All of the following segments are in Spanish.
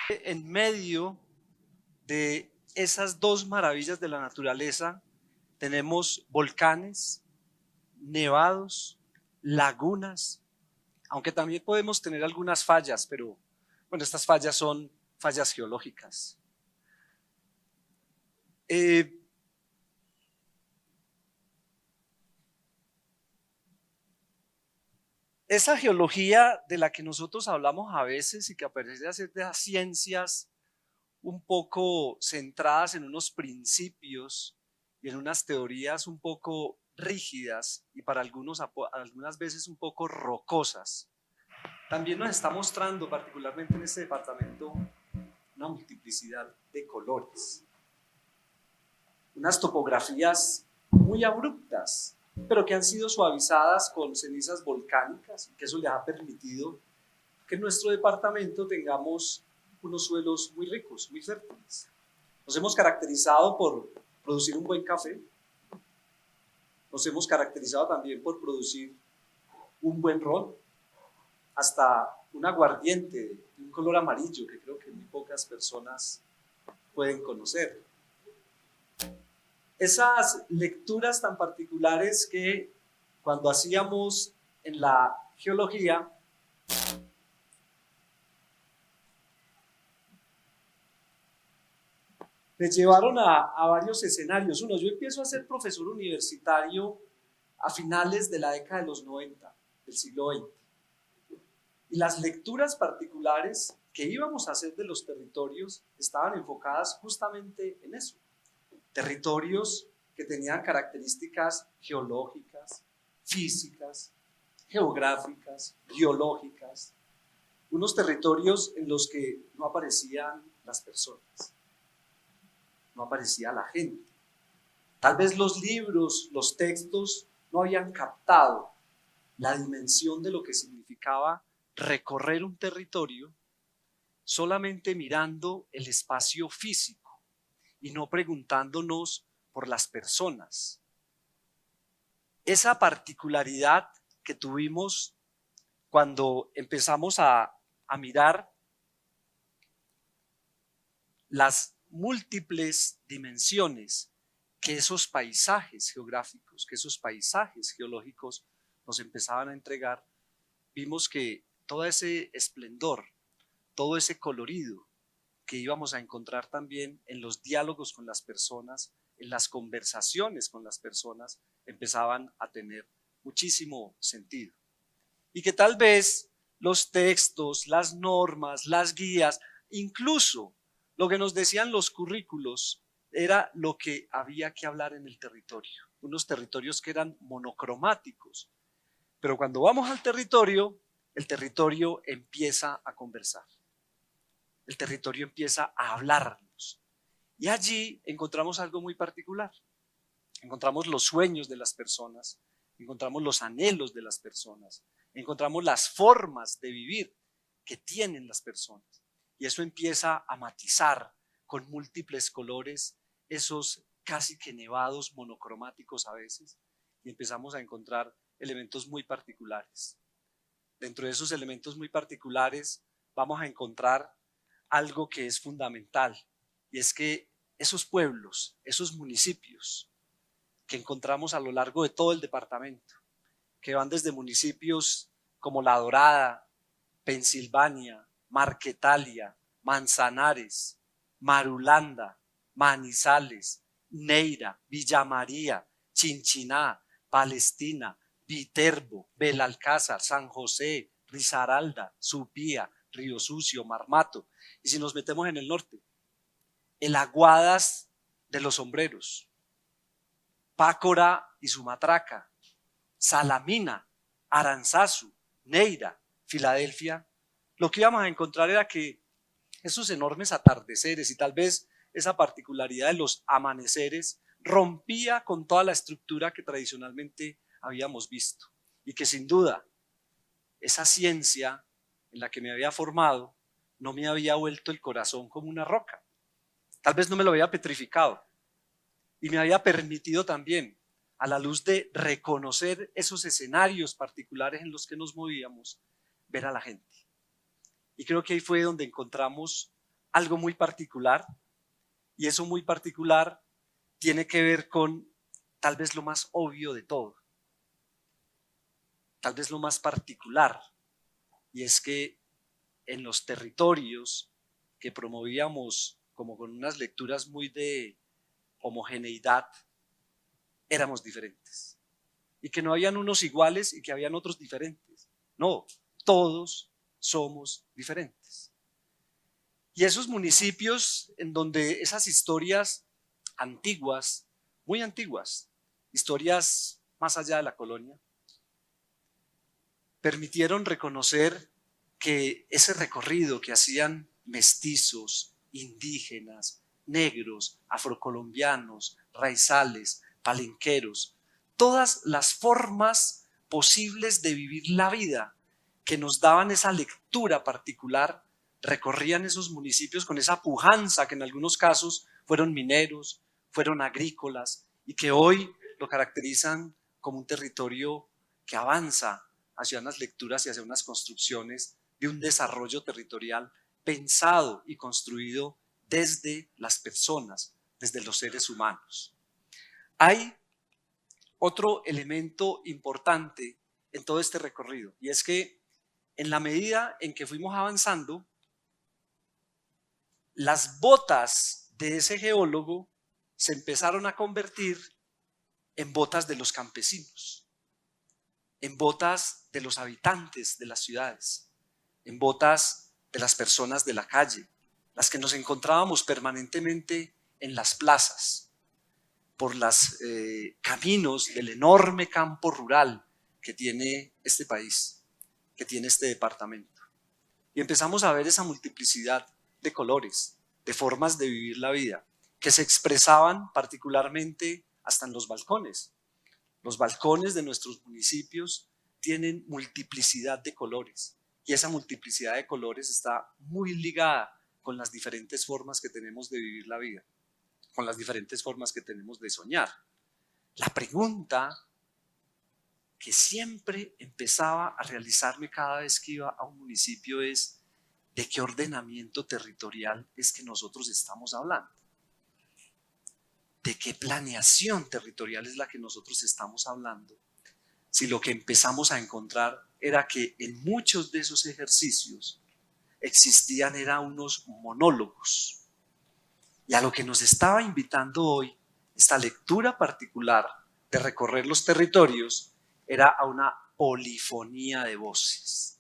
En medio de esas dos maravillas de la naturaleza tenemos volcanes, nevados, lagunas, aunque también podemos tener algunas fallas, pero bueno, estas fallas son fallas geológicas. Esa geología de la que nosotros hablamos a veces y que parece ser de las ciencias un poco centradas en unos principios y en unas teorías un poco rígidas y para algunas veces un poco rocosas, también nos está mostrando, particularmente en este departamento, una multiplicidad de colores, unas topografías muy abruptas, pero que han sido suavizadas con cenizas volcánicas, y que eso les ha permitido que en nuestro departamento tengamos unos suelos muy ricos, muy fértiles. Nos hemos caracterizado por producir un buen café, nos hemos caracterizado también por producir un buen ron, hasta un aguardiente de un color amarillo que creo que muy pocas personas pueden conocer. Esas lecturas tan particulares que cuando hacíamos en la geología me llevaron a varios escenarios. Uno, yo empiezo a ser profesor universitario a finales de la década de los 90 del siglo XX. Y las lecturas particulares que íbamos a hacer de los territorios estaban enfocadas justamente en eso. Territorios que tenían características geológicas, físicas, geográficas, biológicas, unos territorios en los que no aparecían las personas, no aparecía la gente. Tal vez los libros, los textos no habían captado la dimensión de lo que significaba recorrer un territorio solamente mirando el espacio físico y no preguntándonos por las personas. Esa particularidad que tuvimos cuando empezamos a mirar las múltiples dimensiones que esos paisajes geográficos, que esos paisajes geológicos nos empezaban a entregar, vimos que todo ese esplendor, todo ese colorido que íbamos a encontrar también en los diálogos con las personas, en las conversaciones con las personas, empezaban a tener muchísimo sentido. Y que tal vez los textos, las normas, las guías, incluso lo que nos decían los currículos, era lo que había que hablar en el territorio. Unos territorios que eran monocromáticos. Pero cuando vamos al territorio, el territorio empieza a conversar. El territorio empieza a hablarnos. Y allí encontramos algo muy particular. Encontramos los sueños de las personas, encontramos los anhelos de las personas, encontramos las formas de vivir que tienen las personas. Y eso empieza a matizar con múltiples colores esos casi que nevados monocromáticos a veces, y empezamos a encontrar elementos muy particulares. Dentro de esos elementos muy particulares vamos a encontrar algo que es fundamental, y es que esos pueblos, esos municipios que encontramos a lo largo de todo el departamento, que van desde municipios como La Dorada, Pensilvania, Marquetalia, Manzanares, Marulanda, Manizales, Neira, Villa María, Chinchiná, Palestina, Viterbo, Belalcázar, San José, Risaralda, Supía, Río Sucio, Marmato. Y si nos metemos en el norte, el Aguadas de los Sombreros, Pácora y Sumatraca, Salamina, Aranzazu, Neira, Filadelfia, lo que íbamos a encontrar era que esos enormes atardeceres y tal vez esa particularidad de los amaneceres rompía con toda la estructura que tradicionalmente habíamos visto, y que sin duda esa ciencia en la que me había formado no me había vuelto el corazón como una roca, tal vez no me lo había petrificado, y me había permitido también, a la luz de reconocer esos escenarios particulares en los que nos movíamos, ver a la gente. Y creo que ahí fue donde encontramos algo muy particular, y eso muy particular tiene que ver con tal vez lo más obvio de todo, tal vez lo más particular, y es que en los territorios que promovíamos como con unas lecturas muy de homogeneidad, éramos diferentes. Y que no habían unos iguales y que habían otros diferentes. No, todos somos diferentes. Y esos municipios en donde esas historias antiguas, muy antiguas, historias más allá de la colonia, permitieron reconocer que ese recorrido que hacían mestizos, indígenas, negros, afrocolombianos, raizales, palenqueros, todas las formas posibles de vivir la vida que nos daban esa lectura particular, recorrían esos municipios con esa pujanza que en algunos casos fueron mineros, fueron agrícolas y que hoy lo caracterizan como un territorio que avanza hacia unas lecturas y hacia unas construcciones de un desarrollo territorial pensado y construido desde las personas, desde los seres humanos. Hay otro elemento importante en todo este recorrido, y es que en la medida en que fuimos avanzando, las botas de ese geólogo se empezaron a convertir en botas de los campesinos, en botas de los habitantes de las ciudades, en botas de las personas de la calle, las que nos encontrábamos permanentemente en las plazas, por los caminos del enorme campo rural que tiene este país, que tiene este departamento. Y empezamos a ver esa multiplicidad de colores, de formas de vivir la vida, que se expresaban particularmente hasta en los balcones. Los balcones de nuestros municipios tienen multiplicidad de colores, y esa multiplicidad de colores está muy ligada con las diferentes formas que tenemos de vivir la vida, con las diferentes formas que tenemos de soñar. La pregunta que siempre empezaba a realizarme cada vez que iba a un municipio es: ¿de qué ordenamiento territorial es que nosotros estamos hablando? ¿De qué planeación territorial es la que nosotros estamos hablando? Si lo que empezamos a encontrar era que en muchos de esos ejercicios existían unos monólogos. Y a lo que nos estaba invitando hoy esta lectura particular de recorrer los territorios era a una polifonía de voces,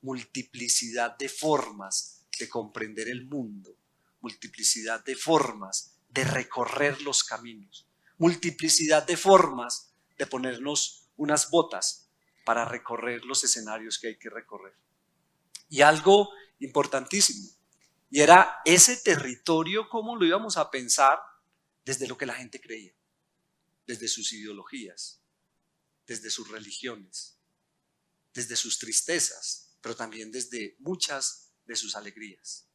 multiplicidad de formas de comprender el mundo, multiplicidad de formas de recorrer los caminos, multiplicidad de formas de ponernos unas botas para recorrer los escenarios que hay que recorrer. Y algo importantísimo, y era ese territorio, cómo lo íbamos a pensar desde lo que la gente creía, desde sus ideologías, desde sus religiones, desde sus tristezas, pero también desde muchas de sus alegrías.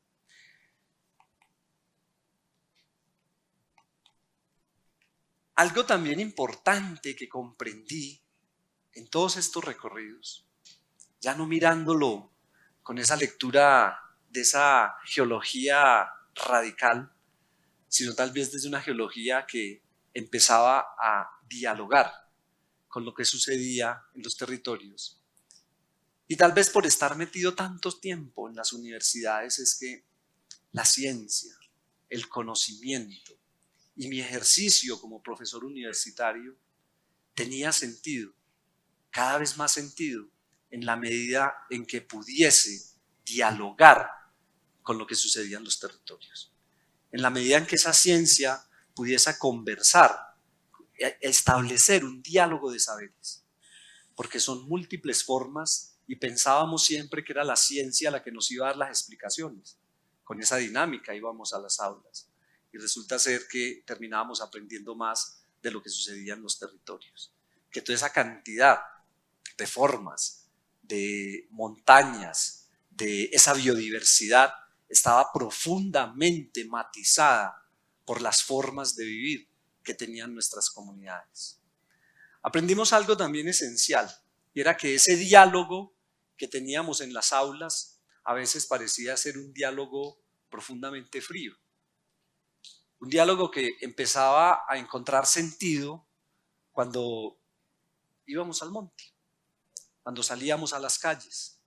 Algo también importante que comprendí en todos estos recorridos, ya no mirándolo con esa lectura de esa geología radical, sino tal vez desde una geología que empezaba a dialogar con lo que sucedía en los territorios. Y tal vez por estar metido tanto tiempo en las universidades es que la ciencia, el conocimiento y mi ejercicio como profesor universitario tenía sentido, cada vez más sentido, en la medida en que pudiese dialogar con lo que sucedía en los territorios. En la medida en que esa ciencia pudiese conversar, establecer un diálogo de saberes, porque son múltiples formas y pensábamos siempre que era la ciencia la que nos iba a dar las explicaciones. Con esa dinámica íbamos a las aulas y resulta ser que terminábamos aprendiendo más de lo que sucedía en los territorios, que toda esa cantidad de formas, de montañas, de esa biodiversidad estaba profundamente matizada por las formas de vivir que tenían nuestras comunidades. Aprendimos algo también esencial, y era que ese diálogo que teníamos en las aulas a veces parecía ser un diálogo profundamente frío. Un diálogo que empezaba a encontrar sentido cuando íbamos al monte, cuando salíamos a las calles,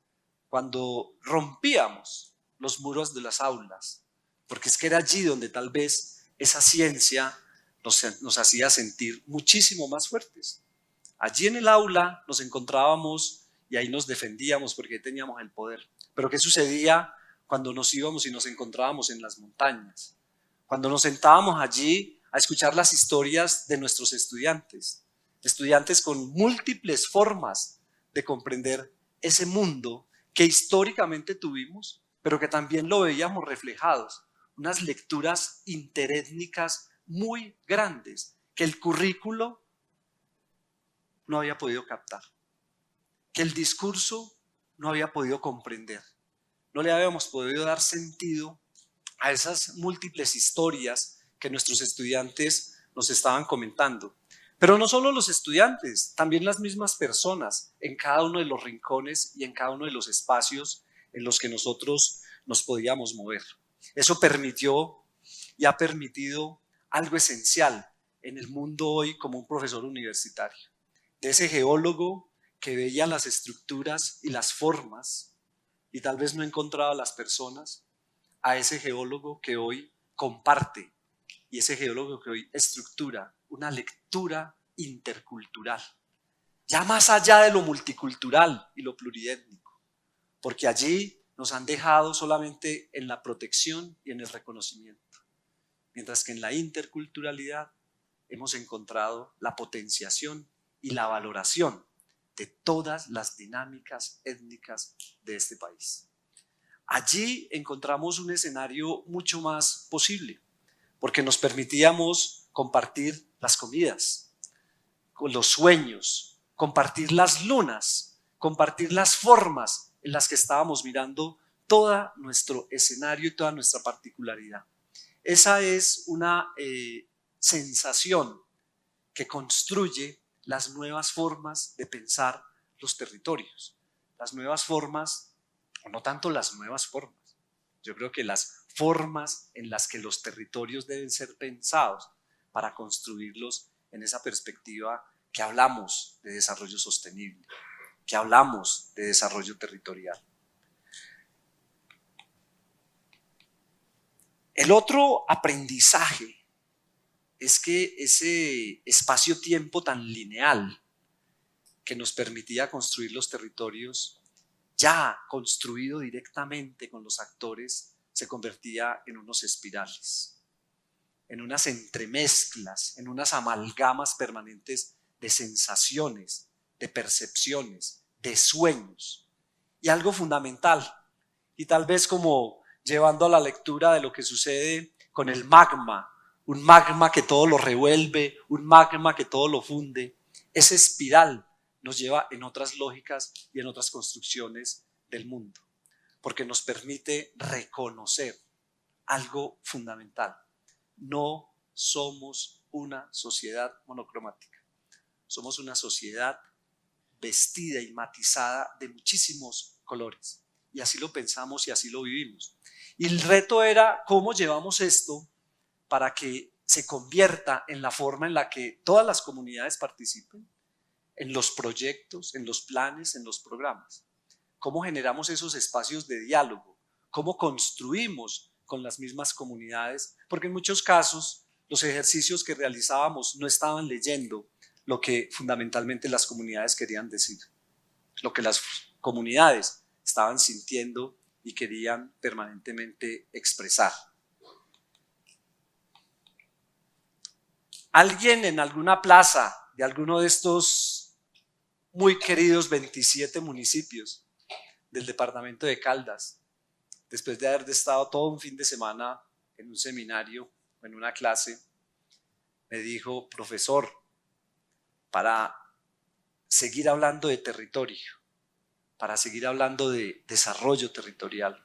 cuando rompíamos los muros de las aulas, porque es que era allí donde tal vez esa ciencia nos hacía sentir muchísimo más fuertes. Allí en el aula nos encontrábamos y ahí nos defendíamos porque teníamos el poder. Pero ¿qué sucedía cuando nos íbamos y nos encontrábamos en las montañas? Cuando nos sentábamos allí a escuchar las historias de nuestros estudiantes con múltiples formas de comprender ese mundo que históricamente tuvimos, pero que también lo veíamos reflejados, unas lecturas interétnicas muy grandes que el currículo no había podido captar, que el discurso no había podido comprender. No le habíamos podido dar sentido a esas múltiples historias que nuestros estudiantes nos estaban comentando. Pero no solo los estudiantes, también las mismas personas en cada uno de los rincones y en cada uno de los espacios en los que nosotros nos podíamos mover. Eso permitió y ha permitido algo esencial en el mundo hoy como un profesor universitario, de ese geólogo que veía las estructuras y las formas y tal vez no encontraba las personas, a ese geólogo que hoy comparte y ese geólogo que hoy estructura una lectura intercultural, ya más allá de lo multicultural y lo pluriétnico, porque allí nos han dejado solamente en la protección y en el reconocimiento, mientras que en la interculturalidad hemos encontrado la potenciación y la valoración de todas las dinámicas étnicas de este país. Allí encontramos un escenario mucho más posible, porque nos permitíamos compartir las comidas, los sueños, compartir las lunas, compartir las formas en las que estábamos mirando todo nuestro escenario y toda nuestra particularidad. Esa es una sensación que construye las nuevas formas de pensar los territorios, las nuevas formas, o no tanto las nuevas formas, yo creo que las formas en las que los territorios deben ser pensados para construirlos en esa perspectiva que hablamos de desarrollo sostenible, que hablamos de desarrollo territorial. El otro aprendizaje es que ese espacio-tiempo tan lineal que nos permitía construir los territorios, ya construido directamente con los actores, se convertía en unos espirales, en unas entremezclas, en unas amalgamas permanentes de sensaciones, de percepciones, de sueños. Y algo fundamental, y tal vez como llevando a la lectura de lo que sucede con el magma, un magma que todo lo revuelve, un magma que todo lo funde, esa espiral nos lleva en otras lógicas y en otras construcciones del mundo, porque nos permite reconocer algo fundamental. No somos una sociedad monocromática, somos una sociedad vestida y matizada de muchísimos colores, y así lo pensamos y así lo vivimos. Y el reto era cómo llevamos esto para que se convierta en la forma en la que todas las comunidades participen, en los proyectos, en los planes, en los programas. ¿Cómo generamos esos espacios de diálogo? ¿Cómo construimos con las mismas comunidades? Porque en muchos casos los ejercicios que realizábamos no estaban leyendo lo que fundamentalmente las comunidades querían decir, lo que las comunidades estaban sintiendo y querían permanentemente expresar. Alguien en alguna plaza de alguno de estos muy queridos 27 municipios del departamento de Caldas, después de haber estado todo un fin de semana en un seminario o en una clase, me dijo: profesor, para seguir hablando de territorio, para seguir hablando de desarrollo territorial,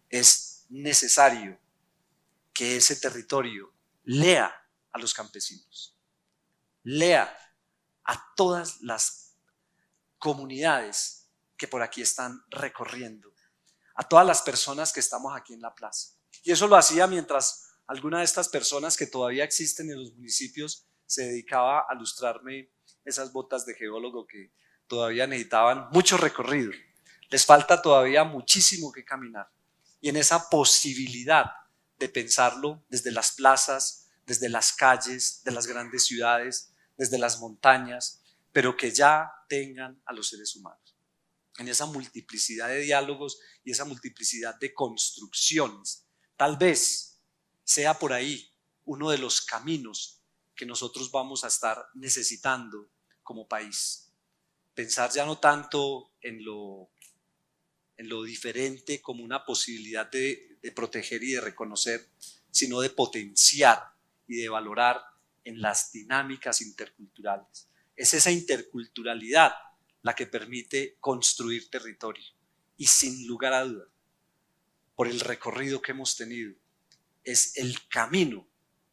es necesario que ese territorio lea a los campesinos, lea a todas las comunidades que por aquí están recorriendo, a todas las personas que estamos aquí en la plaza. Y eso lo hacía mientras alguna de estas personas que todavía existen en los municipios se dedicaba a lustrarme esas botas de geólogo que todavía necesitaban mucho recorrido. Les falta todavía muchísimo que caminar. Y en esa posibilidad de pensarlo desde las plazas, desde las calles de las grandes ciudades, desde las montañas, pero que ya tengan a los seres humanos. En esa multiplicidad de diálogos y esa multiplicidad de construcciones. Tal vez sea por ahí uno de los caminos que nosotros vamos a estar necesitando como país. Pensar ya no tanto en lo diferente como una posibilidad de proteger y de reconocer, sino de potenciar y de valorar en las dinámicas interculturales. Es esa interculturalidad la que permite construir territorio y sin lugar a duda, por el recorrido que hemos tenido, es el camino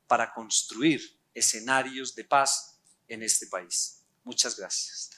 para construir escenarios de paz en este país. Muchas gracias.